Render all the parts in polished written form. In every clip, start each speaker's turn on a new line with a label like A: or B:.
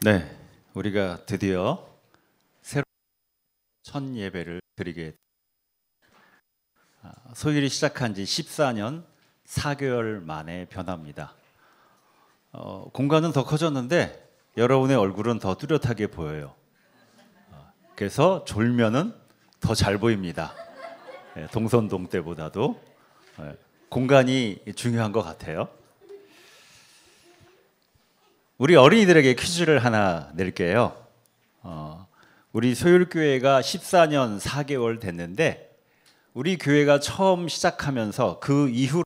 A: 네, 우리가 드디어 새로운 첫 예배를 드리게 소일이 시작한 지 14년 4개월 만에 변합니다. 공간은 더 커졌는데 여러분의 얼굴은 더 뚜렷하게 보여요. 그래서 졸면은 더 잘 보입니다. 동선동 때보다도 공간이 중요한 것 같아요. 우리 어린이들에게 퀴즈를 하나 낼게요. 우리 소율교회가 14년 4개월 됐는데 우리 교회가 처음 시작하면서 그 이후로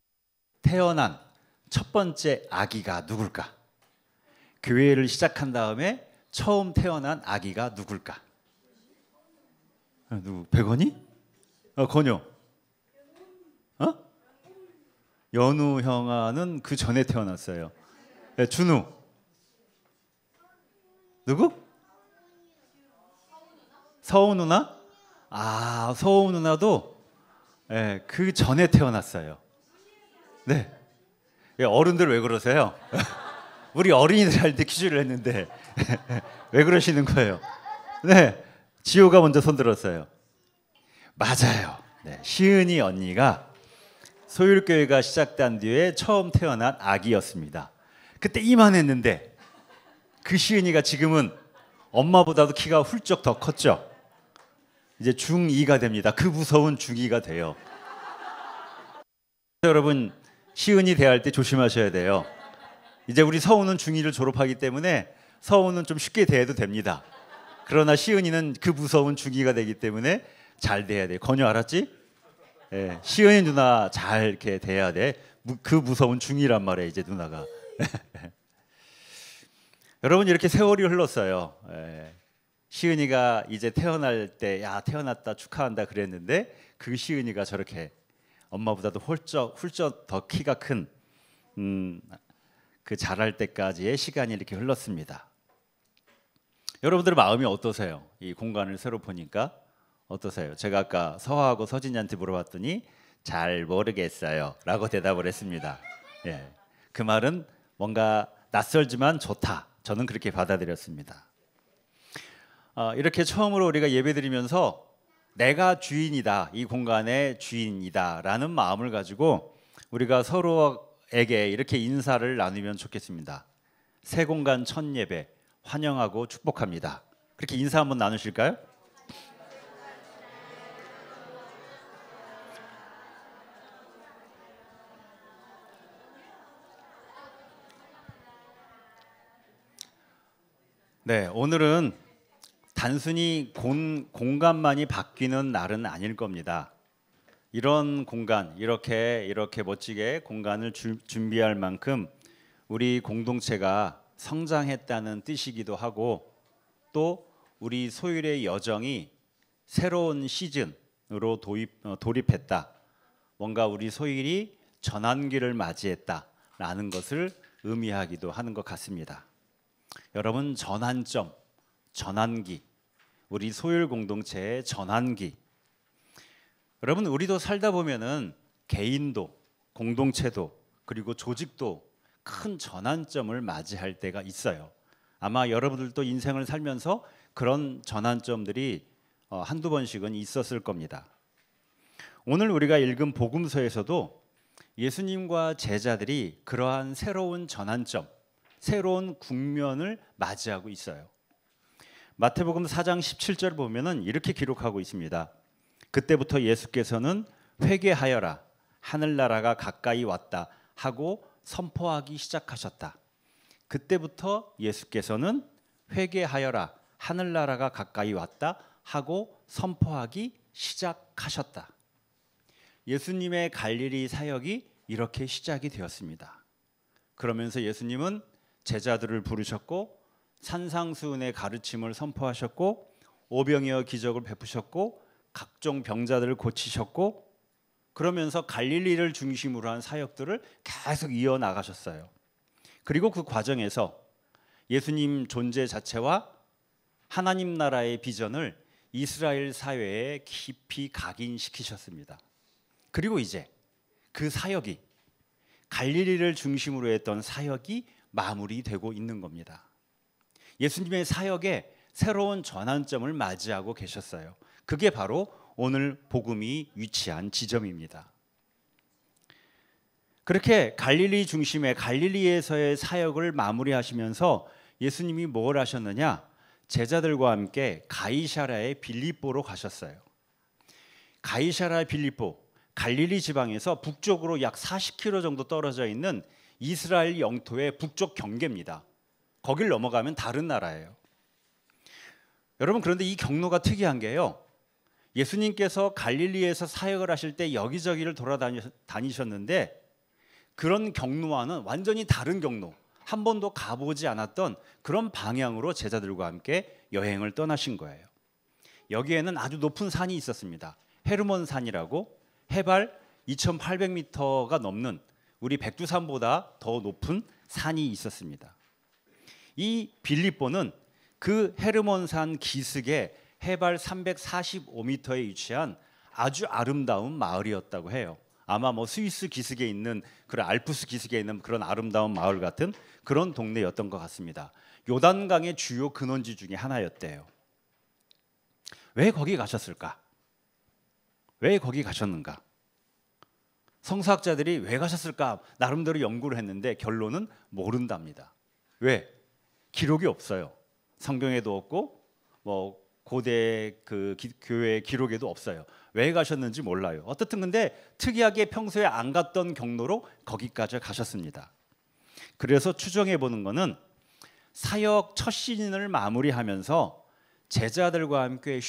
A: 태어난 첫 번째 아기가 누굴까? 교회를 시작한 다음에 처음 태어난 아기가 누굴까? 누구? 백원이? 건효. 연우 형아는 그 전에 태어났어요. 네, 준우. 누구? 서우 누나? 서우 누나도 그 전에 태어났어요. 네. 어른들 왜 그러세요? 우리 어린이들 할 때 퀴즈를 했는데 왜 그러시는 거예요? 네. 지호가 먼저 손 들었어요. 맞아요. 네. 시은이 언니가 소율교회가 시작된 뒤에 처음 태어난 아기였습니다. 그때 이만했는데 그 시은이가 지금은 엄마보다도 키가 훌쩍 더 컸죠. 이제 중2가 됩니다. 그 무서운 중2가 돼요. 여러분 시은이 대할 때 조심하셔야 돼요. 이제 우리 서우는 중2를 졸업하기 때문에 서우는 좀 쉽게 대해도 됩니다. 그러나 시은이는 그 무서운 중2가 되기 때문에 잘 대해야 돼. 건유 알았지? 네, 시은이 누나 잘 이렇게 대해야 돼. 그 무서운 중2란 말이에요. 이제 누나가. 여러분 이렇게 세월이 흘렀어요. 시은이가 이제 태어날 때 야 태어났다 축하한다 그랬는데 그 시은이가 저렇게 엄마보다도 훌쩍 더 키가 큰 그 자랄 때까지의 시간이 이렇게 흘렀습니다. 여러분들의 마음이 어떠세요? 이 공간을 새로 보니까 어떠세요? 제가 아까 서하하고 서진이한테 물어봤더니 잘 모르겠어요 라고 대답을 했습니다. 그 말은 뭔가 낯설지만 좋다. 저는 그렇게 받아들였습니다. 이렇게 처음으로 우리가 예배드리면서 내가 주인이다, 이 공간의 주인이다 라는 마음을 가지고 우리가 서로에게 이렇게 인사를 나누면 좋겠습니다. 새 공간 첫 예배 환영하고 축복합니다. 그렇게 인사 한번 나누실까요? 네, 오늘은 단순히 공간만이 바뀌는 날은 아닐 겁니다. 이런 공간, 이렇게 멋지게 공간을 준비할 만큼 우리 공동체가 성장했다는 뜻이기도 하고 또 우리 소율의 여정이 새로운 시즌으로 돌입했다. 뭔가 우리 소율이 전환기를 맞이했다라는 것을 의미하기도 하는 것 같습니다. 여러분 전환점, 전환기, 우리 소율 공동체의 전환기. 여러분 우리도 살다 보면은 개인도, 공동체도, 그리고 조직도 큰 전환점을 맞이할 때가 있어요. 아마 여러분들도 인생을 살면서 그런 전환점들이 한두 번씩은 있었을 겁니다. 오늘 우리가 읽은 복음서에서도 예수님과 제자들이 그러한 새로운 전환점, 새로운 국면을 맞이하고 있어요. 마태복음 4장 17절 보면은 이렇게 기록하고 있습니다. 그때부터 예수께서는 회개하여라 하늘나라가 가까이 왔다 하고 선포하기 시작하셨다. 그때부터 예수께서는 회개하여라 하늘나라가 가까이 왔다 하고 선포하기 시작하셨다. 예수님의 갈릴리 사역이 이렇게 시작이 되었습니다. 그러면서 예수님은 제자들을 부르셨고 산상수훈의 가르침을 선포하셨고 오병이어 기적을 베푸셨고 각종 병자들을 고치셨고 그러면서 갈릴리를 중심으로 한 사역들을 계속 이어나가셨어요. 그리고 그 과정에서 예수님 존재 자체와 하나님 나라의 비전을 이스라엘 사회에 깊이 각인시키셨습니다. 그리고 이제 그 사역이 갈릴리를 중심으로 했던 사역이 마무리되고 있는 겁니다. 예수님의 사역에 새로운 전환점을 맞이하고 계셨어요. 그게 바로 오늘 복음이 위치한 지점입니다. 그렇게 갈릴리 중심의 갈릴리에서의 사역을 마무리하시면서 예수님이 뭘 하셨느냐? 제자들과 함께 가이사랴의 빌립보로 가셨어요. 가이사랴 빌립보, 갈릴리 지방에서 북쪽으로 약 40km 정도 떨어져 있는 이스라엘 영토의 북쪽 경계입니다. 거길 넘어가면 다른 나라예요. 여러분, 그런데 이 경로가 특이한 게요, 예수님께서 갈릴리에서 사역을 하실 때 여기저기를 돌아다니셨는데 그런 경로와는 완전히 다른 경로, 한 번도 가보지 않았던 그런 방향으로 제자들과 함께 여행을 떠나신 거예요. 여기에는 아주 높은 산이 있었습니다. 헤르몬 산이라고 해발 2,800m가 넘는 우리 백두산보다 더 높은 산이 있었습니다. 이 빌립보는 그 헤르몬산 기슭에 해발 345m에 위치한 아주 아름다운 마을이었다고 해요. 아마 스위스 기슭에 있는 그런 알프스 기슭에 있는 그런 아름다운 마을 같은 그런 동네였던 것 같습니다. 요단강의 주요 근원지 중에 하나였대요. 왜 거기 가셨을까? 왜 거기 가셨는가? 성서학자들이 왜 가셨을까 나름대로 연구를 했는데 결론은 모른답니다. 왜? 기록이 없어요. 성경에도 없고 고대 교회 기록에도 없어요. 왜 가셨는지 몰라요. 어떻든 근데 특이하게 평소에 안 갔던 경로로 거기까지 가셨습니다. 그래서 추정해 보는 거는 사역 첫 시즌을 마무리하면서 제자들과 함께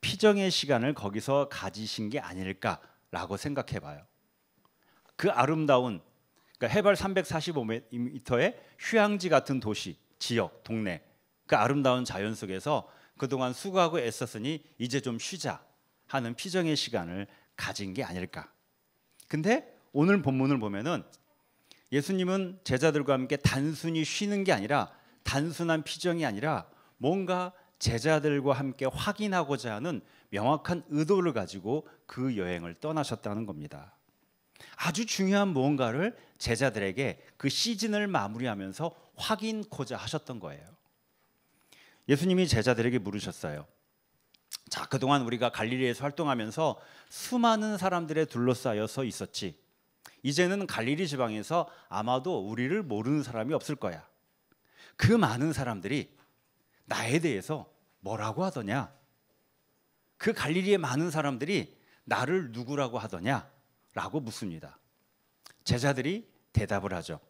A: 피정의 시간을 거기서 가지신 게 아닐까라고 생각해 봐요. 그 아름다운, 그러니까 해발 345m의 휴양지 같은 도시, 지역, 동네, 그 아름다운 자연 속에서 그동안 수고하고 애썼으니 이제 좀 쉬자 하는 피정의 시간을 가진 게 아닐까. 근데 오늘 본문을 보면은 예수님은 제자들과 함께 단순히 쉬는 게 아니라, 단순한 피정이 아니라 뭔가 제자들과 함께 확인하고자 하는 명확한 의도를 가지고 그 여행을 떠나셨다는 겁니다. 아주 중요한 무언가를 제자들에게 그 시즌을 마무리하면서 확인코자 하셨던 거예요. 예수님이 제자들에게 물으셨어요. 자, 그동안 우리가 갈릴리에서 활동하면서 수많은 사람들에 둘러싸여서 있었지. 이제는 갈릴리 지방에서 아마도 우리를 모르는 사람이 없을 거야. 그 많은 사람들이 나에 대해서 뭐라고 하더냐? 그 갈릴리의 많은 사람들이 나를 누구라고 하더냐? 라고 묻습니다. 제자들이 대답을 하죠.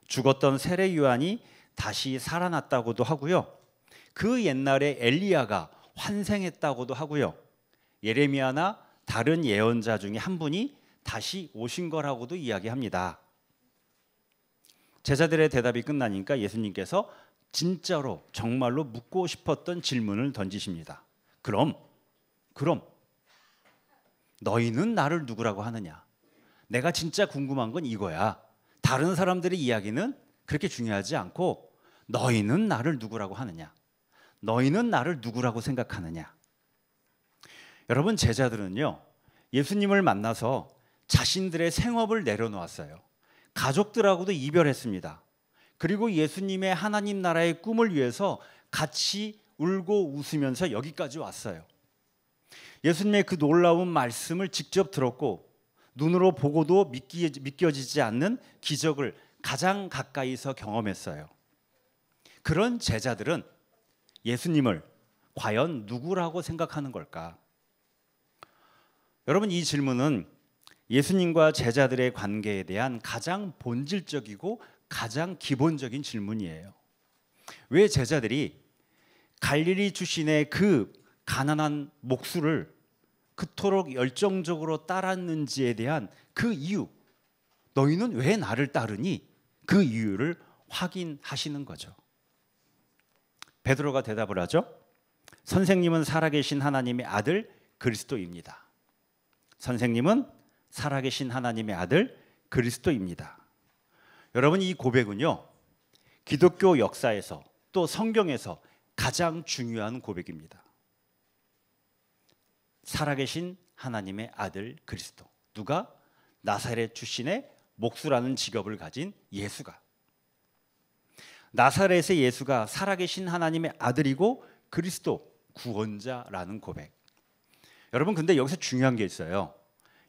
A: 죽었던 세례 요한이 다시 살아났다고도 하고요. 그 옛날에 엘리야가 환생했다고도 하고요. 예레미야나 다른 예언자 중에 한 분이 다시 오신 거라고도 이야기합니다. 제자들의 대답이 끝나니까 예수님께서 진짜로 정말로 묻고 싶었던 질문을 던지십니다. 그럼 너희는 나를 누구라고 하느냐? 내가 진짜 궁금한 건 이거야. 다른 사람들의 이야기는 그렇게 중요하지 않고 너희는 나를 누구라고 하느냐? 너희는 나를 누구라고 생각하느냐? 여러분, 제자들은요, 예수님을 만나서 자신들의 생업을 내려놓았어요. 가족들하고도 이별했습니다. 그리고 예수님의 하나님 나라의 꿈을 위해서 같이 울고 웃으면서 여기까지 왔어요. 예수님의 그 놀라운 말씀을 직접 들었고 눈으로 보고도 믿겨지지 않는 기적을 가장 가까이서 경험했어요. 그런 제자들은 예수님을 과연 누구라고 생각하는 걸까? 여러분, 이 질문은 예수님과 제자들의 관계에 대한 가장 본질적이고 가장 기본적인 질문이에요. 왜 제자들이 갈릴리 출신의 그 가난한 목수를 그토록 열정적으로 따랐는지에 대한 그 이유, 너희는 왜 나를 따르니? 그 이유를 확인하시는 거죠. 베드로가 대답을 하죠. 선생님은 살아계신 하나님의 아들 그리스도입니다. 선생님은 살아계신 하나님의 아들 그리스도입니다. 여러분, 이 고백은요, 기독교 역사에서 또 성경에서 가장 중요한 고백입니다. 살아계신 하나님의 아들 그리스도. 누가? 나사렛 출신의 목수라는 직업을 가진 예수가. 나사렛의 예수가 살아계신 하나님의 아들이고 그리스도 구원자라는 고백. 여러분, 근데 여기서 중요한 게 있어요.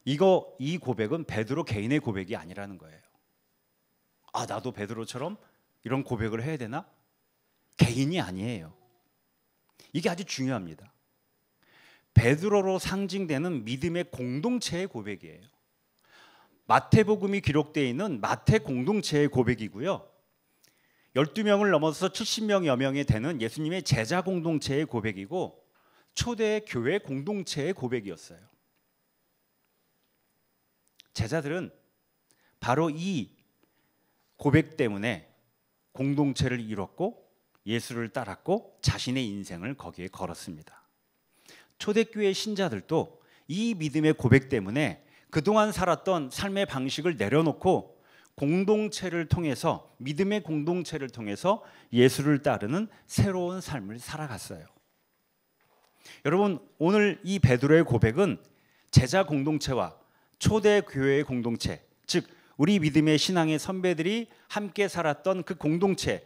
A: 이 고백은 베드로 개인의 고백이 아니라는 거예요. 아, 나도 베드로처럼 이런 고백을 해야 되나? 개인이 아니에요. 이게 아주 중요합니다. 베드로로 상징되는 믿음의 공동체의 고백이에요. 마태복음이 기록되어 있는 마태 공동체의 고백이고요. 12명을 넘어서 70명여 명이 되는 예수님의 제자 공동체의 고백이고 초대 교회 공동체의 고백이었어요. 제자들은 바로 이 고백 때문에 공동체를 이뤘고 예수를 따랐고 자신의 인생을 거기에 걸었습니다. 초대교회 신자들도 이 믿음의 고백 때문에 그동안 살았던 삶의 방식을 내려놓고 공동체를 통해서, 믿음의 공동체를 통해서 예수를 따르는 새로운 삶을 살아갔어요. 여러분, 오늘 이 베드로의 고백은 제자 공동체와 초대 교회의 공동체, 즉 우리 믿음의 신앙의 선배들이 함께 살았던 그 공동체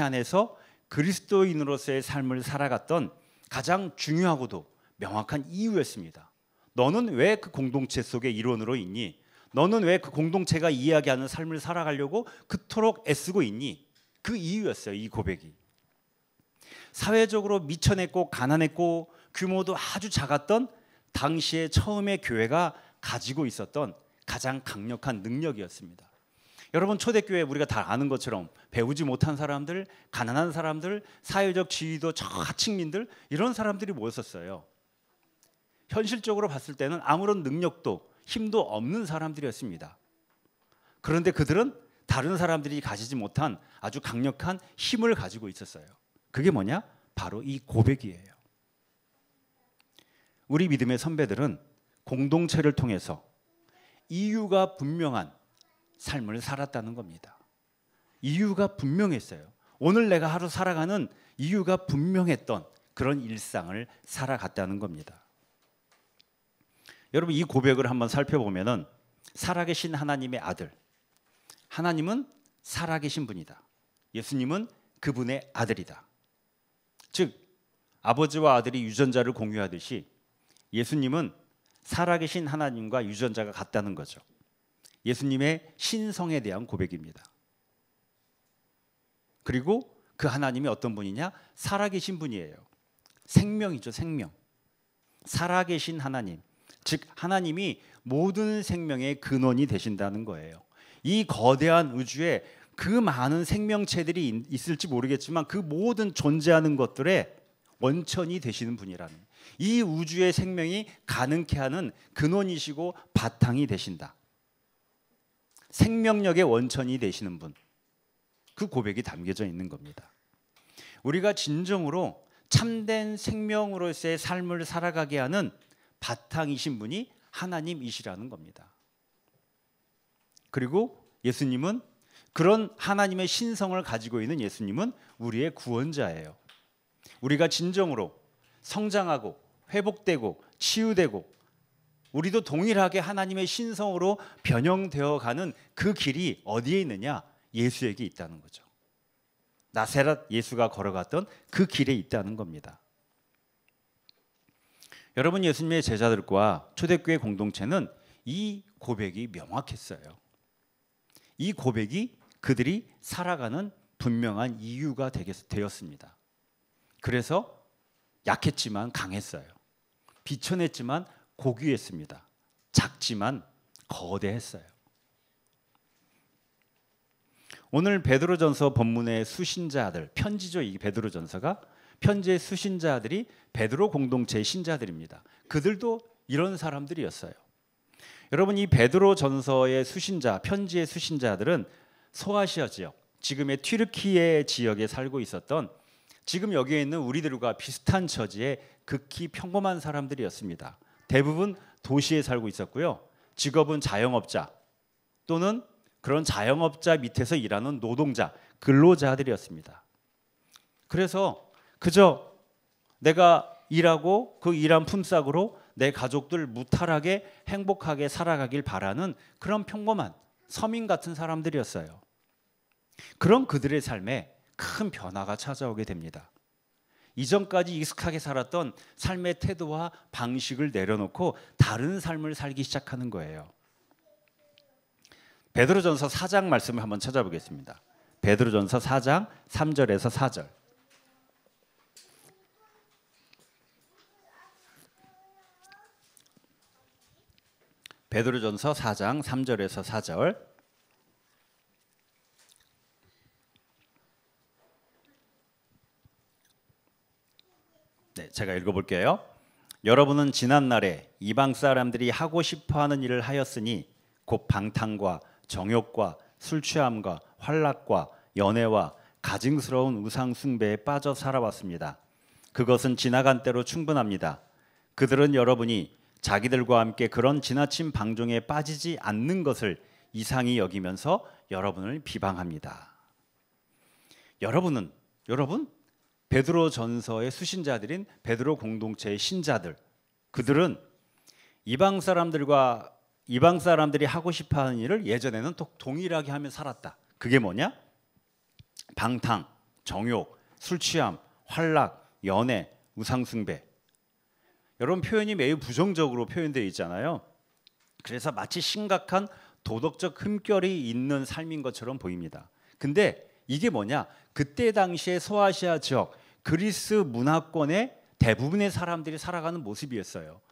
A: 안에서 그리스도인으로서의 삶을 살아갔던 가장 중요하고도 명확한 이유였습니다. 너는 왜 그 공동체 속의 일원으로 있니? 너는 왜 그 공동체가 이야기하는 삶을 살아가려고 그토록 애쓰고 있니? 그 이유였어요, 이 고백이. 사회적으로 미천했고 가난했고 규모도 아주 작았던 당시에 처음의 교회가 가지고 있었던 가장 강력한 능력이었습니다. 여러분, 초대교회 우리가 다 아는 것처럼 배우지 못한 사람들, 가난한 사람들, 사회적 지위도 저하층민들, 이런 사람들이 모였었어요. 현실적으로 봤을 때는 아무런 능력도 힘도 없는 사람들이었습니다. 그런데 그들은 다른 사람들이 가지지 못한 아주 강력한 힘을 가지고 있었어요. 그게 뭐냐? 바로 이 고백이에요. 우리 믿음의 선배들은 공동체를 통해서 이유가 분명한 삶을 살았다는 겁니다. 이유가 분명했어요. 오늘 내가 하루 살아가는 이유가 분명했던 그런 일상을 살아갔다는 겁니다. 여러분, 이 고백을 한번 살펴보면은 살아계신 하나님의 아들, 하나님은 살아계신 분이다. 예수님은 그분의 아들이다. 즉 아버지와 아들이 유전자를 공유하듯이 예수님은 살아계신 하나님과 유전자가 같다는 거죠. 예수님의 신성에 대한 고백입니다. 그리고 그 하나님이 어떤 분이냐? 살아계신 분이에요. 생명이죠, 생명. 살아계신 하나님, 즉 하나님이 모든 생명의 근원이 되신다는 거예요. 이 거대한 우주에 그 많은 생명체들이 있을지 모르겠지만 그 모든 존재하는 것들의 원천이 되시는 분이라는, 이 우주의 생명이 가능케 하는 근원이시고 바탕이 되신다. 생명력의 원천이 되시는 분, 그 고백이 담겨져 있는 겁니다. 우리가 진정으로 참된 생명으로서의 삶을 살아가게 하는 바탕이신 분이 하나님이시라는 겁니다. 그리고 예수님은, 그런 하나님의 신성을 가지고 있는 예수님은 우리의 구원자예요. 우리가 진정으로 성장하고 회복되고 치유되고 우리도 동일하게 하나님의 신성으로 변형되어 가는 그 길이 어디에 있느냐? 예수에게 있다는 거죠. 나사렛 예수가 걸어갔던 그 길에 있다는 겁니다. 여러분, 예수님의 제자들과 초대교회 공동체는 이 고백이 명확했어요. 이 고백이 그들이 살아가는 분명한 이유가 되었습니다. 그래서 약했지만 강했어요. 비천했지만 고귀했습니다. 작지만 거대했어요. 오늘 베드로전서 본문의 수신자들, 편지죠. 이 베드로전서가 편지의 수신자들이 베드로 공동체의 신자들입니다. 그들도 이런 사람들이었어요. 여러분, 이 베드로전서의 수신자, 편지의 수신자들은 소아시아 지역, 지금의 튀르키예 지역에 살고 있었던, 지금 여기에 있는 우리들과 비슷한 처지의 극히 평범한 사람들이었습니다. 대부분 도시에 살고 있었고요. 직업은 자영업자 또는 그런 자영업자 밑에서 일하는 노동자, 근로자들이었습니다. 그래서 그저 내가 일하고 그 일한 품삯으로 내 가족들 무탈하게 행복하게 살아가길 바라는 그런 평범한 서민 같은 사람들이었어요. 그런 그들의 삶에 큰 변화가 찾아오게 됩니다. 이전까지 익숙하게 살았던 삶의 태도와 방식을 내려놓고 다른 삶을 살기 시작하는 거예요. 베드로전서 4장 말씀을 한번 찾아보겠습니다. 베드로전서 4장 3절에서 4절. 베드로전서 4장 3절에서 4절. 네, 제가 읽어볼게요. 여러분은 지난날에 이방 사람들이 하고 싶어하는 일을 하였으니 곧 방탕과 정욕과 술 취함과 환락과 연애와 가증스러운 우상 숭배에 빠져 살아왔습니다. 그것은 지나간 때로 충분합니다. 그들은 여러분이 자기들과 함께 그런 지나친 방종에 빠지지 않는 것을 이상히 여기면서 여러분을 비방합니다. 여러분 베드로 전서의 수신자들인 베드로 공동체의 신자들, 그들은 이방 사람들이 하고 싶어하는 일을 예전에는 또 동일하게 하며 살았다. 그게 뭐냐? 방탕, 정욕, 술 취함, 환락, 연애, 우상 숭배. 여러분, 표현이 매우 부정적으로 표현되어 있잖아요. 그래서 마치 심각한 도덕적 흠결이 있는 삶인 것처럼 보입니다. 근데 이게 뭐냐? 그때 당시에 소아시아 지역 그리스 문화권의 대부분의 사람들이 살아가는 모습이었어요.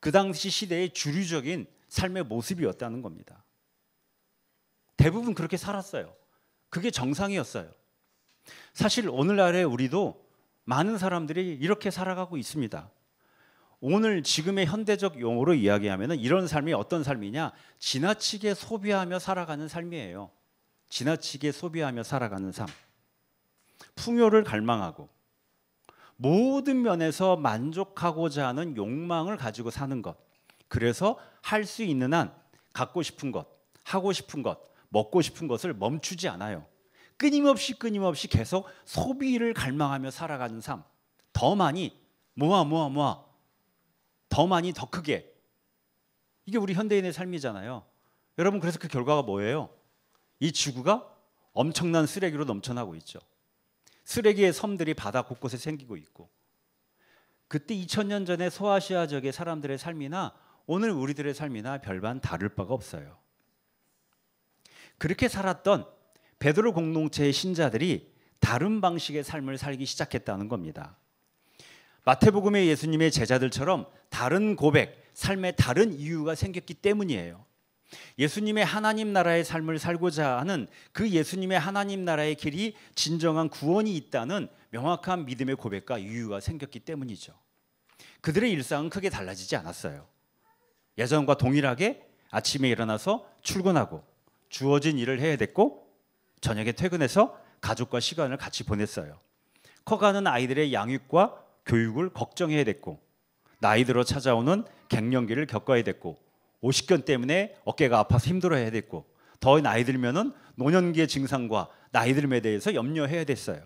A: 그 당시 시대의 주류적인 삶의 모습이었다는 겁니다. 대부분 그렇게 살았어요. 그게 정상이었어요. 사실 오늘날의 우리도 많은 사람들이 이렇게 살아가고 있습니다. 오늘 지금의 현대적 용어로 이야기하면 이런 삶이 어떤 삶이냐? 지나치게 소비하며 살아가는 삶이에요. 지나치게 소비하며 살아가는 삶. 풍요를 갈망하고 모든 면에서 만족하고자 하는 욕망을 가지고 사는 것. 그래서 할 수 있는 한 갖고 싶은 것, 하고 싶은 것, 먹고 싶은 것을 멈추지 않아요. 끊임없이 계속 소비를 갈망하며 살아가는 삶. 더 많이 모아 더 많이 더 크게. 이게 우리 현대인의 삶이잖아요. 여러분, 그래서 그 결과가 뭐예요? 이 지구가 엄청난 쓰레기로 넘쳐나고 있죠. 쓰레기의 섬들이 바다 곳곳에 생기고 있고, 그때 2000년 전에 소아시아 지역의 사람들의 삶이나 오늘 우리들의 삶이나 별반 다를 바가 없어요. 그렇게 살았던 베드로 공동체의 신자들이 다른 방식의 삶을 살기 시작했다는 겁니다. 마태복음의 예수님의 제자들처럼 다른 고백, 삶에 다른 이유가 생겼기 때문이에요. 예수님의 하나님 나라의 삶을 살고자 하는 그 예수님의 하나님 나라의 길이 진정한 구원이 있다는 명확한 믿음의 고백과 이유가 생겼기 때문이죠. 그들의 일상은 크게 달라지지 않았어요. 예전과 동일하게 아침에 일어나서 출근하고 주어진 일을 해야 됐고, 저녁에 퇴근해서 가족과 시간을 같이 보냈어요. 커가는 아이들의 양육과 교육을 걱정해야 됐고, 나이 들어 찾아오는 갱년기를 겪어야 됐고, 오십견 때문에 어깨가 아파서 힘들어해야 됐고, 더 나이 들면은 노년기의 증상과 나이 들음에 대해서 염려해야 됐어요.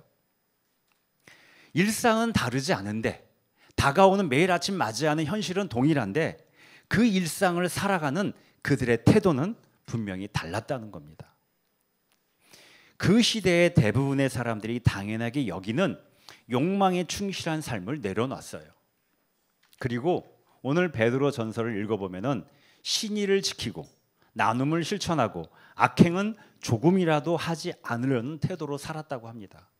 A: 일상은 다르지 않은데, 다가오는 매일 아침 맞이하는 현실은 동일한데, 그 일상을 살아가는 그들의 태도는 분명히 달랐다는 겁니다. 그 시대의 대부분의 사람들이 당연하게 여기는 욕망에 충실한 삶을 내려놨어요. 그리고 오늘 베드로 전서를 읽어보면은 신의를 지키고 나눔을 실천하고 악행은 조금이라도 하지 않으려는 태도로 살았다고 합니다.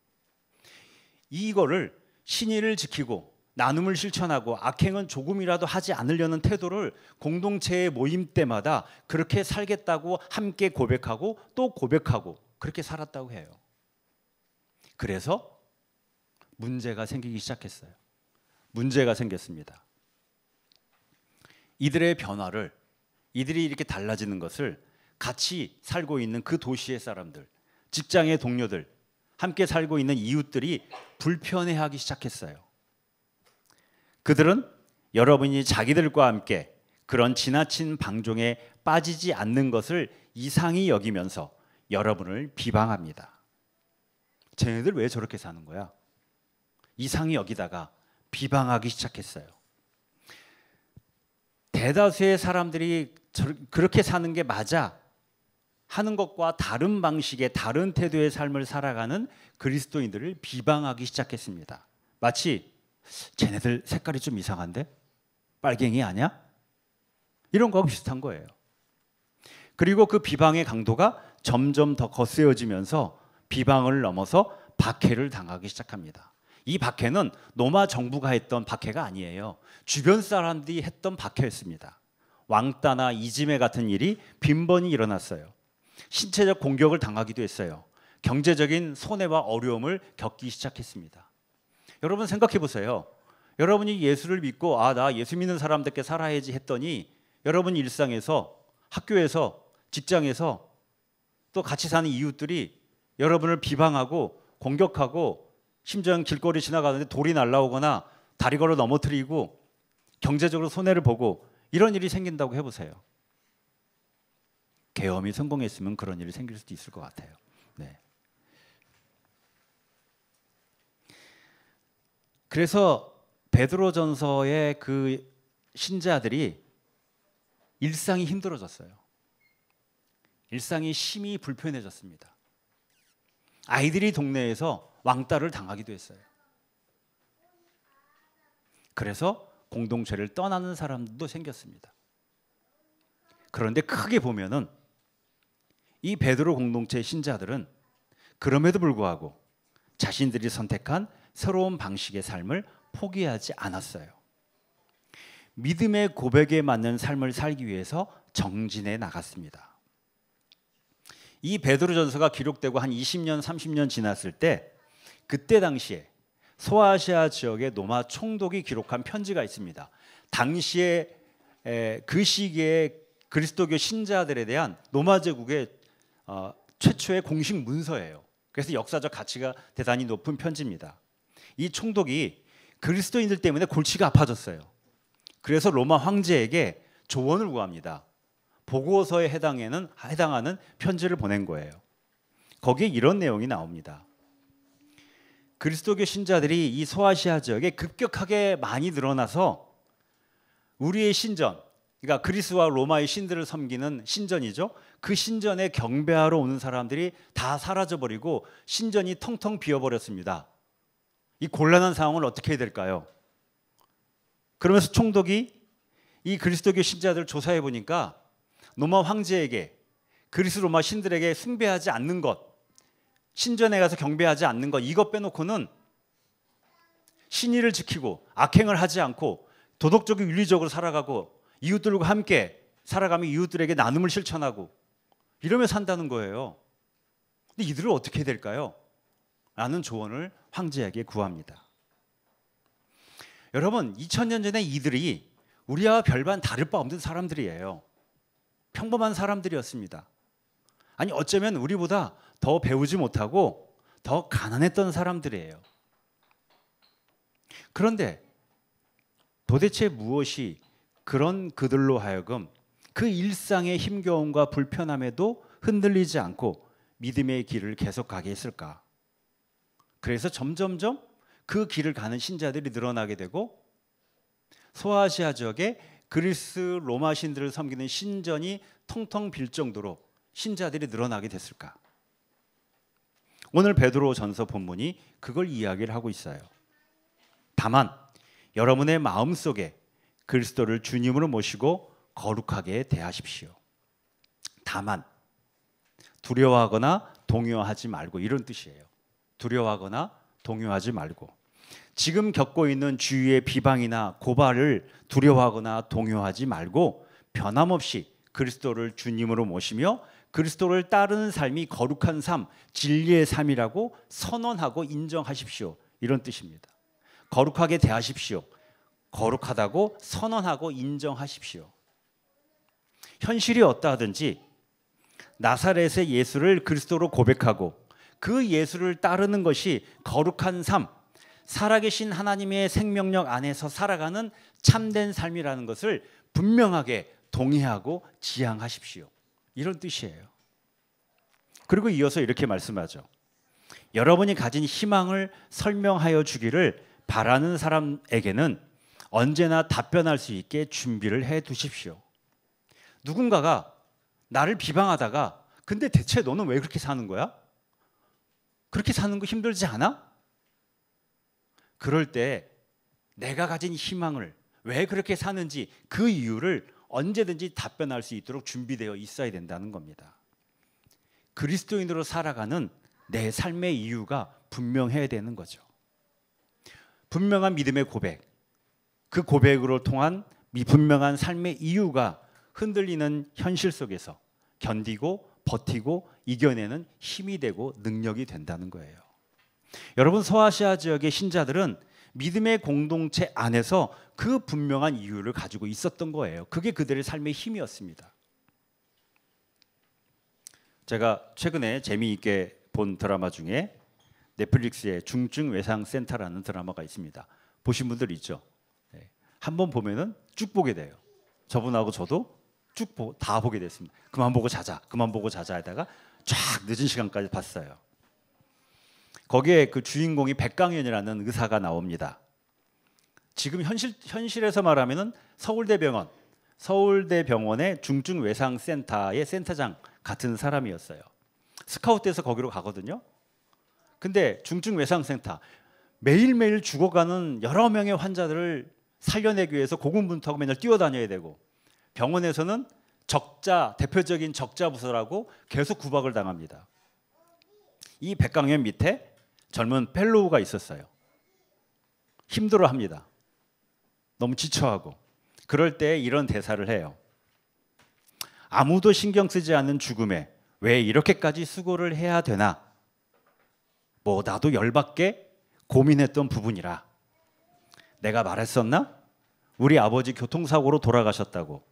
A: 이거를 신의를 지키고 나눔을 실천하고 악행은 조금이라도 하지 않으려는 태도를 공동체의 모임 때마다 그렇게 살겠다고 함께 고백하고 또 고백하고 그렇게 살았다고 해요. 그래서 문제가 생기기 시작했어요. 문제가 생겼습니다. 이들의 변화를, 이들이 이렇게 달라지는 것을 같이 살고 있는 그 도시의 사람들, 직장의 동료들, 함께 살고 있는 이웃들이 불편해하기 시작했어요. 그들은 여러분이 자기들과 함께 그런 지나친 방종에 빠지지 않는 것을 이상히 여기면서 여러분을 비방합니다. 쟤네들 왜 저렇게 사는 거야? 이상히 여기다가 비방하기 시작했어요. 대다수의 사람들이 그렇게 사는 게 맞아 하는 것과 다른 방식의 다른 태도의 삶을 살아가는 그리스도인들을 비방하기 시작했습니다. 마치 쟤네들 색깔이 좀 이상한데? 빨갱이 아니야? 이런 거하고 비슷한 거예요. 그리고 그 비방의 강도가 점점 더 거세어지면서 비방을 넘어서 박해를 당하기 시작합니다. 이 박해는 로마 정부가 했던 박해가 아니에요. 주변 사람들이 했던 박해였습니다. 왕따나 이지매 같은 일이 빈번히 일어났어요. 신체적 공격을 당하기도 했어요. 경제적인 손해와 어려움을 겪기 시작했습니다. 여러분 생각해 보세요. 여러분이 예수를 믿고 나 예수 믿는 사람답게 살아야지 했더니 여러분 일상에서, 학교에서, 직장에서 또 같이 사는 이웃들이 여러분을 비방하고 공격하고 심지어는 길거리 지나가는데 돌이 날라오거나 다리 걸어 넘어뜨리고 경제적으로 손해를 보고 이런 일이 생긴다고 해보세요. 계엄이 성공했으면 그런 일이 생길 수도 있을 것 같아요. 네. 그래서 베드로전서의 그 신자들이 일상이 힘들어졌어요. 일상이 심히 불편해졌습니다. 아이들이 동네에서 왕따를 당하기도 했어요. 그래서 공동체를 떠나는 사람도 생겼습니다. 그런데 크게 보면은 이 베드로 공동체 신자들은 그럼에도 불구하고 자신들이 선택한 새로운 방식의 삶을 포기하지 않았어요. 믿음의 고백에 맞는 삶을 살기 위해서 정진해 나갔습니다. 이 베드로전서가 기록되고 한 20년, 30년 지났을 때 그때 당시에 소아시아 지역의 로마 총독이 기록한 편지가 있습니다. 당시에 그 시기에 그리스도교 신자들에 대한 로마 제국의 최초의 공식 문서예요. 그래서 역사적 가치가 대단히 높은 편지입니다. 이 총독이 그리스도인들 때문에 골치가 아파졌어요. 그래서 로마 황제에게 조언을 구합니다. 보고서에 해당하는 편지를 보낸 거예요. 거기에 이런 내용이 나옵니다. 그리스도교 신자들이 이 소아시아 지역에 급격하게 많이 늘어나서 우리의 신전, 그러니까 그리스와 로마의 신들을 섬기는 신전이죠. 그 신전에 경배하러 오는 사람들이 다 사라져버리고 신전이 텅텅 비어버렸습니다. 이 곤란한 상황을 어떻게 해야 될까요? 그러면서 총독이 이 그리스도교 신자들을 조사해 보니까 로마 황제에게 그리스 로마 신들에게 숭배하지 않는 것, 신전에 가서 경배하지 않는 것, 이것 빼놓고는 신의를 지키고 악행을 하지 않고 도덕적이고 윤리적으로 살아가고 이웃들과 함께 살아가며 이웃들에게 나눔을 실천하고 이러며 산다는 거예요. 근데 이들을 어떻게 해야 될까요? 라는 조언을 황제에게 구합니다. 여러분, 2000년 전에 이들이 우리와 별반 다를 바 없는 사람들이에요. 평범한 사람들이었습니다. 아니 어쩌면 우리보다 더 배우지 못하고 더 가난했던 사람들이에요. 그런데 도대체 무엇이 그런 그들로 하여금 그 일상의 힘겨움과 불편함에도 흔들리지 않고 믿음의 길을 계속 가게 했을까? 그래서 점점점 그 길을 가는 신자들이 늘어나게 되고 소아시아 지역에 그리스 로마 신들을 섬기는 신전이 텅텅 빌 정도로 신자들이 늘어나게 됐을까? 오늘 베드로 전서 본문이 그걸 이야기를 하고 있어요. 다만 여러분의 마음속에 그리스도를 주님으로 모시고 거룩하게 대하십시오. 다만 두려워하거나 동요하지 말고, 이런 뜻이에요. 두려워하거나 동요하지 말고 지금 겪고 있는 주위의 비방이나 고발을 두려워하거나 동요하지 말고 변함없이 그리스도를 주님으로 모시며 그리스도를 따르는 삶이 거룩한 삶, 진리의 삶이라고 선언하고 인정하십시오. 이런 뜻입니다. 거룩하게 대하십시오. 거룩하다고 선언하고 인정하십시오. 현실이 어떠하든지 나사렛의 예수를 그리스도로 고백하고 그 예수를 따르는 것이 거룩한 삶, 살아계신 하나님의 생명력 안에서 살아가는 참된 삶이라는 것을 분명하게 동의하고 지향하십시오. 이런 뜻이에요. 그리고 이어서 이렇게 말씀하죠. 여러분이 가진 희망을 설명하여 주기를 바라는 사람에게는 언제나 답변할 수 있게 준비를 해 두십시오. 누군가가 나를 비방하다가 근데 대체 너는 왜 그렇게 사는 거야? 그렇게 사는 거 힘들지 않아? 그럴 때 내가 가진 희망을, 왜 그렇게 사는지 그 이유를 언제든지 답변할 수 있도록 준비되어 있어야 된다는 겁니다. 그리스도인으로 살아가는 내 삶의 이유가 분명해야 되는 거죠. 분명한 믿음의 고백, 그 고백으로 통한 분명한 삶의 이유가 흔들리는 현실 속에서 견디고 버티고 이겨내는 힘이 되고 능력이 된다는 거예요. 여러분, 서아시아 지역의 신자들은 믿음의 공동체 안에서 그 분명한 이유를 가지고 있었던 거예요. 그게 그들의 삶의 힘이었습니다. 제가 최근에 재미있게 본 드라마 중에 넷플릭스의 중증외상센터라는 드라마가 있습니다. 보신 분들 있죠? 네. 한번 보면은 쭉 보게 돼요. 저분하고 저도 쭉 다 보게 됐습니다. 그만 보고 자자, 그만 보고 자자 하다가 쫙 늦은 시간까지 봤어요. 거기에 그 주인공이 백강현이라는 의사가 나옵니다. 지금 현실에서 말하면은 서울대병원의 중증외상센터의 센터장 같은 사람이었어요. 스카웃돼서 거기로 가거든요. 근데 중증외상센터 매일매일 죽어가는 여러 명의 환자들을 살려내기 위해서 고군분투하고 맨날 뛰어다녀야 되고, 병원에서는 대표적인 적자 부서라고 계속 구박을 당합니다. 이 백강현 밑에 젊은 펠로우가 있었어요. 힘들어합니다. 너무 지쳐하고. 그럴 때 이런 대사를 해요. 아무도 신경 쓰지 않는 죽음에 왜 이렇게까지 수고를 해야 되나? 뭐 나도 열받게 고민했던 부분이라. 내가 말했었나? 우리 아버지 교통사고로 돌아가셨다고.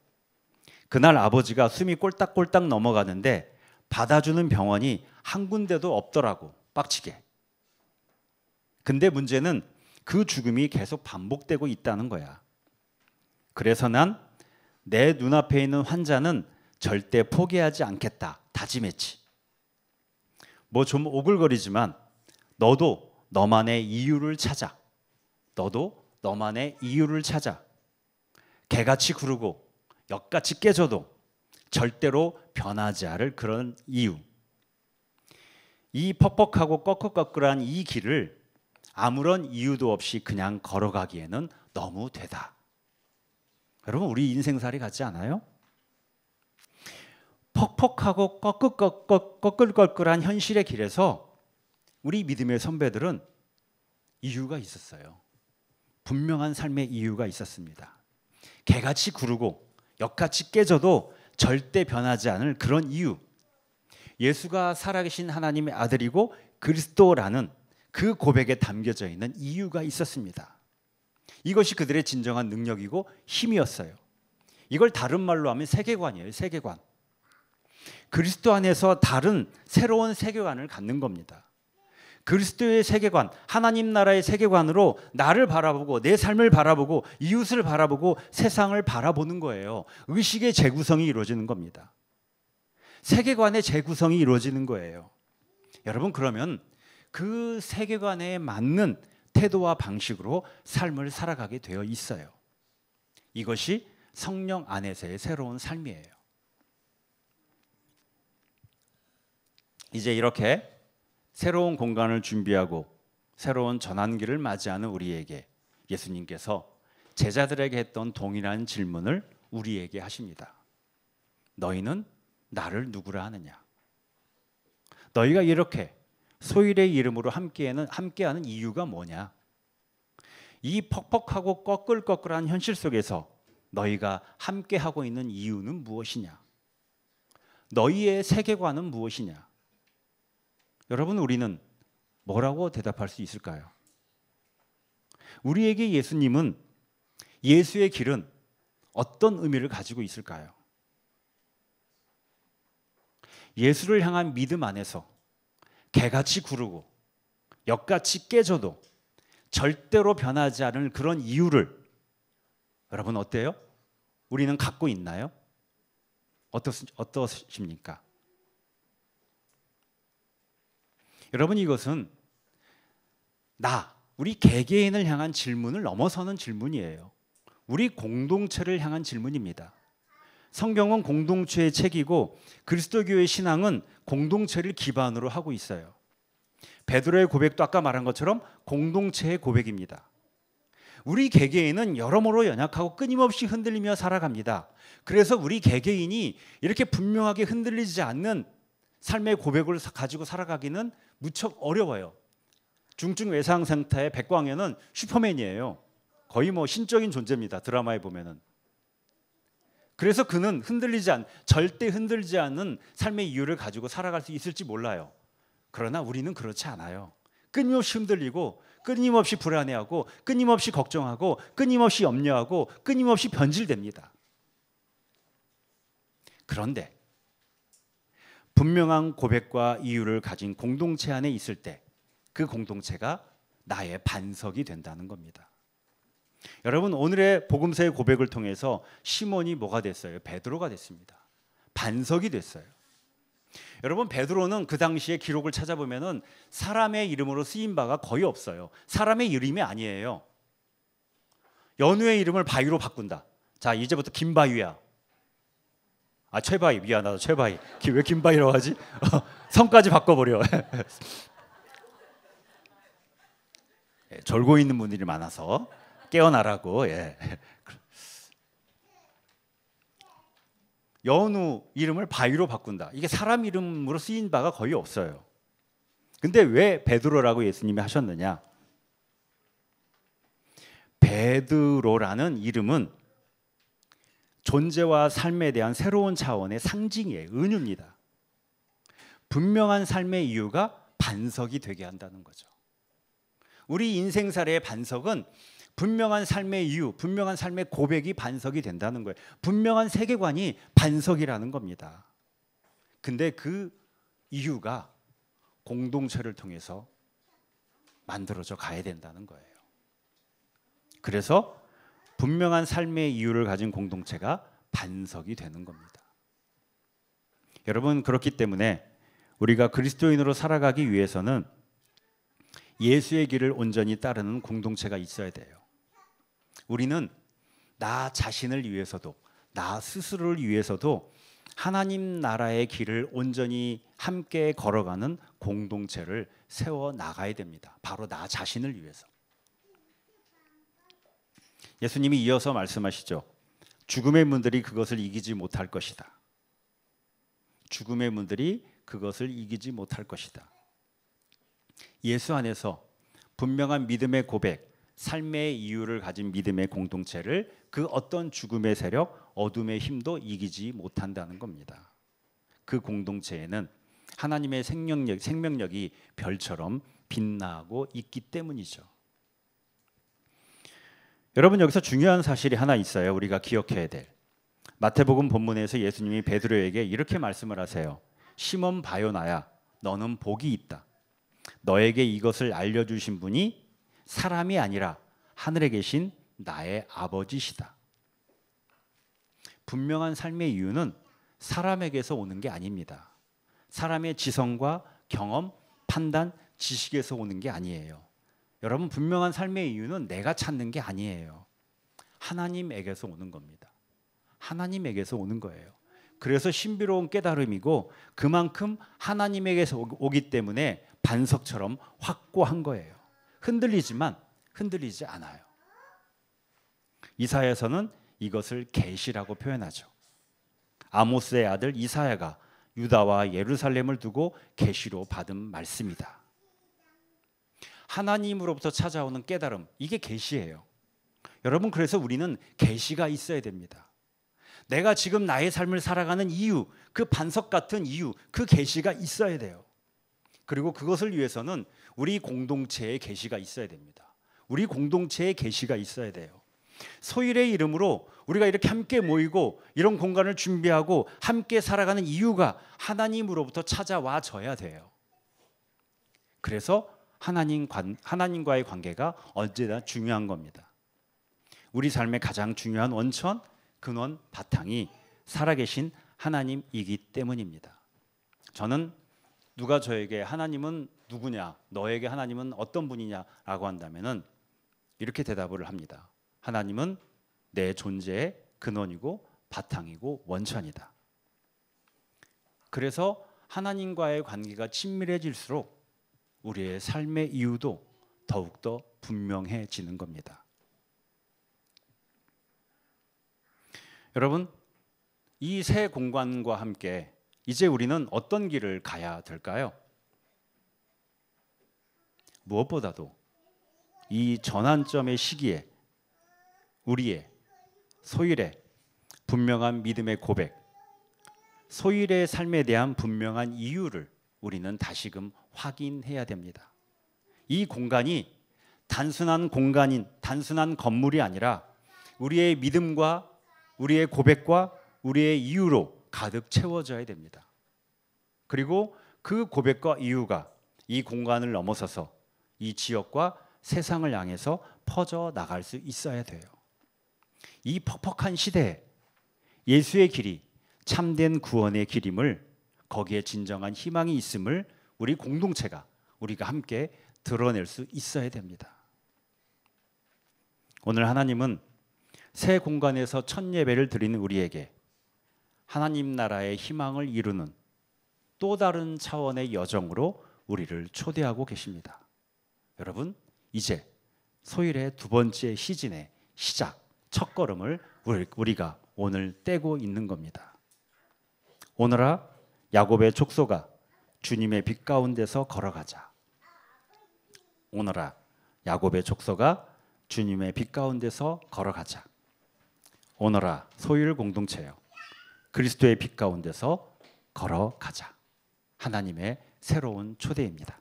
A: 그날 아버지가 숨이 꼴딱꼴딱 넘어가는데 받아주는 병원이 한 군데도 없더라고. 빡치게. 근데 문제는 그 죽음이 계속 반복되고 있다는 거야. 그래서 난 내 눈앞에 있는 환자는 절대 포기하지 않겠다 다짐했지. 뭐 좀 오글거리지만 너도 너만의 이유를 찾아. 너도 너만의 이유를 찾아. 개같이 구르고 역같이 깨져도 절대로 변하지 않을 그런 이유. 이 퍽퍽하고 꺼끌꺼끌한 이 길을 아무런 이유도 없이 그냥 걸어가기에는 너무 되다. 여러분, 우리 인생살이 같지 않아요? 퍽퍽하고 꺼끌꺼끌한 현실의 길에서 우리 믿음의 선배들은 이유가 있었어요. 분명한 삶의 이유가 있었습니다. 개같이 구르고 역같이 깨져도 절대 변하지 않을 그런 이유. 예수가 살아계신 하나님의 아들이고 그리스도라는 그 고백에 담겨져 있는 이유가 있었습니다. 이것이 그들의 진정한 능력이고 힘이었어요. 이걸 다른 말로 하면 세계관이에요. 세계관. 그리스도 안에서 다른 새로운 세계관을 갖는 겁니다. 그리스도의 세계관, 하나님 나라의 세계관으로 나를 바라보고 내 삶을 바라보고 이웃을 바라보고 세상을 바라보는 거예요. 의식의 재구성이 이루어지는 겁니다. 세계관의 재구성이 이루어지는 거예요. 여러분, 그러면 그 세계관에 맞는 태도와 방식으로 삶을 살아가게 되어 있어요. 이것이 성령 안에서의 새로운 삶이에요. 이제 이렇게 새로운 공간을 준비하고 새로운 전환기를 맞이하는 우리에게 예수님께서 제자들에게 했던 동일한 질문을 우리에게 하십니다. 너희는 나를 누구라 하느냐? 너희가 이렇게 소일의 이름으로 함께하는 이유가 뭐냐? 이 퍽퍽하고 꺼끌꺼끌한 현실 속에서 너희가 함께하고 있는 이유는 무엇이냐? 너희의 세계관은 무엇이냐? 여러분, 우리는 뭐라고 대답할 수 있을까요? 우리에게 예수님은, 예수의 길은 어떤 의미를 가지고 있을까요? 예수를 향한 믿음 안에서 개같이 구르고 역같이 깨져도 절대로 변하지 않을 그런 이유를 여러분 어때요? 우리는 갖고 있나요? 어떠십니까? 여러분, 이것은 우리 개개인을 향한 질문을 넘어서는 질문이에요. 우리 공동체를 향한 질문입니다. 성경은 공동체의 책이고 그리스도교의 신앙은 공동체를 기반으로 하고 있어요. 베드로의 고백도 아까 말한 것처럼 공동체의 고백입니다. 우리 개개인은 여러모로 연약하고 끊임없이 흔들리며 살아갑니다. 그래서 우리 개개인이 이렇게 분명하게 흔들리지 않는 삶의 고백을 가지고 살아가기는 무척 어려워요. 중증 외상 상태의 백광현은 슈퍼맨이에요. 거의 뭐 신적인 존재입니다. 드라마에 보면은. 그래서 그는 절대 흔들리지 않는 삶의 이유를 가지고 살아갈 수 있을지 몰라요. 그러나 우리는 그렇지 않아요. 끊임없이 흔들리고 끊임없이 불안해하고 끊임없이 걱정하고 끊임없이 염려하고 끊임없이 변질됩니다. 그런데 분명한 고백과 이유를 가진 공동체 안에 있을 때 그 공동체가 나의 반석이 된다는 겁니다. 여러분, 오늘의 복음서의 고백을 통해서 시몬이 뭐가 됐어요? 베드로가 됐습니다. 반석이 됐어요. 여러분, 베드로는 그 당시에 기록을 찾아보면은 사람의 이름으로 쓰인 바가 거의 없어요. 사람의 이름이 아니에요. 연우의 이름을 바위로 바꾼다. 자, 이제부터 김바위야. 아, 최바위. 미안하다. 최바위. 왜 김바위라고 하지? 성까지 바꿔버려. 졸고 있는 분들이 많아서 깨어나라고. 예. 연우 이름을 바위로 바꾼다. 이게 사람 이름으로 쓰인 바가 거의 없어요. 근데 왜 베드로라고 예수님이 하셨느냐? 베드로라는 이름은 존재와 삶에 대한 새로운 차원의 상징이에요. 은유입니다. 분명한 삶의 이유가 반석이 되게 한다는 거죠. 우리 인생살이의 반석은 분명한 삶의 이유, 분명한 삶의 고백이 반석이 된다는 거예요. 분명한 세계관이 반석이라는 겁니다. 근데 그 이유가 공동체를 통해서 만들어져 가야 된다는 거예요. 그래서 분명한 삶의 이유를 가진 공동체가 반석이 되는 겁니다. 여러분, 그렇기 때문에 우리가 그리스도인으로 살아가기 위해서는 예수의 길을 온전히 따르는 공동체가 있어야 돼요. 우리는 나 자신을 위해서도 나 스스로를 위해서도 하나님 나라의 길을 온전히 함께 걸어가는 공동체를 세워 나가야 됩니다. 바로 나 자신을 위해서. 예수님이 이어서 말씀하시죠. 죽음의 문들이 그것을 이기지 못할 것이다. 죽음의 문들이 그것을 이기지 못할 것이다. 예수 안에서 분명한 믿음의 고백, 삶의 이유를 가진 믿음의 공동체를 그 어떤 죽음의 세력, 어둠의 힘도 이기지 못한다는 겁니다. 그 공동체에는 하나님의 생명력이 별처럼 빛나고 있기 때문이죠. 여러분, 여기서 중요한 사실이 하나 있어요. 우리가 기억해야 될. 마태복음 본문에서 예수님이 베드로에게 이렇게 말씀을 하세요. 시몬 바요나야, 너는 복이 있다. 너에게 이것을 알려주신 분이 사람이 아니라 하늘에 계신 나의 아버지시다. 분명한 삶의 이유는 사람에게서 오는 게 아닙니다. 사람의 지성과 경험, 판단, 지식에서 오는 게 아니에요. 여러분, 분명한 삶의 이유는 내가 찾는 게 아니에요. 하나님에게서 오는 겁니다. 하나님에게서 오는 거예요. 그래서 신비로운 깨달음이고 그만큼 하나님에게서 오기 때문에 반석처럼 확고한 거예요. 흔들리지만 흔들리지 않아요. 이사야서는 이것을 계시라고 표현하죠. 아모스의 아들 이사야가 유다와 예루살렘을 두고 계시로 받은 말씀이다. 하나님으로부터 찾아오는 깨달음, 이게 계시예요. 여러분, 그래서 우리는 계시가 있어야 됩니다. 내가 지금 나의 삶을 살아가는 이유, 그 반석 같은 이유, 그 계시가 있어야 돼요. 그리고 그것을 위해서는 우리 공동체의 계시가 있어야 됩니다. 우리 공동체의 계시가 있어야 돼요. 소일의 이름으로 우리가 이렇게 함께 모이고 이런 공간을 준비하고 함께 살아가는 이유가 하나님으로부터 찾아와져야 돼요. 그래서 하나님과의 관계가 언제나 중요한 겁니다. 우리 삶의 가장 중요한 원천, 근원, 바탕이 살아계신 하나님이기 때문입니다. 저는 누가 저에게 하나님은 누구냐, 너에게 하나님은 어떤 분이냐라고 한다면은 이렇게 대답을 합니다. 하나님은 내 존재의 근원이고 바탕이고 원천이다. 그래서 하나님과의 관계가 친밀해질수록 우리의 삶의 이유도 더욱더 분명해지는 겁니다. 여러분, 이 새 공간과 함께 이제 우리는 어떤 길을 가야 될까요? 무엇보다도 이 전환점의 시기에 우리의 소일의 분명한 믿음의 고백, 소일의 삶에 대한 분명한 이유를 우리는 다시금 확인해야 됩니다. 이 공간이 단순한 건물이 아니라 우리의 믿음과 우리의 고백과 우리의 이유로 가득 채워져야 됩니다. 그리고 그 고백과 이유가 이 공간을 넘어서서 이 지역과 세상을 향해서 퍼져 나갈 수 있어야 돼요. 이 퍽퍽한 시대에 예수의 길이 참된 구원의 길임을, 거기에 진정한 희망이 있음을 우리 공동체가, 우리가 함께 드러낼 수 있어야 됩니다. 오늘 하나님은 새 공간에서 첫 예배를 드리는 우리에게 하나님 나라의 희망을 이루는 또 다른 차원의 여정으로 우리를 초대하고 계십니다. 여러분, 이제 소일의 두 번째 시즌의 시작, 첫걸음을 우리가 오늘 떼고 있는 겁니다. 오늘아, 야곱의 족속아, 주님의 빛 가운데서 걸어가자. 오늘아, 야곱의 족속아, 주님의 빛 가운데서 걸어가자. 오늘아, 소일 공동체여, 그리스도의 빛 가운데서 걸어가자. 하나님의 새로운 초대입니다.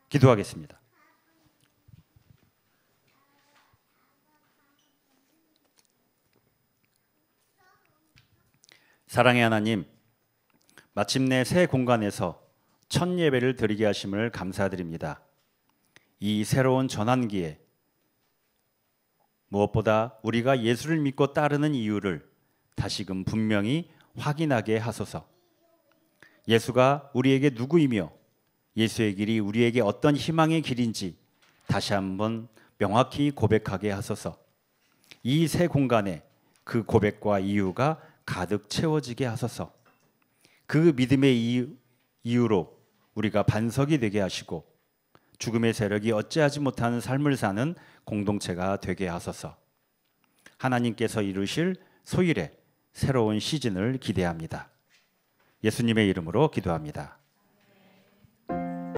A: 기도하겠습니다. 사랑의 하나님, 마침내 새 공간에서 첫 예배를 드리게 하심을 감사드립니다. 이 새로운 전환기에 무엇보다 우리가 예수를 믿고 따르는 이유를 다시금 분명히 확인하게 하소서. 예수가 우리에게 누구이며 예수의 길이 우리에게 어떤 희망의 길인지 다시 한번 명확히 고백하게 하소서. 이 새 공간에 그 고백과 이유가 가득 채워지게 하소서. 그 믿음의 이유로 우리가 반석이 되게 하시고 죽음의 세력이 어찌하지 못하는 삶을 사는 공동체가 되게 하소서. 하나님께서 이루실 소일의 새로운 시즌을 기대합니다. 예수님의 이름으로 기도합니다.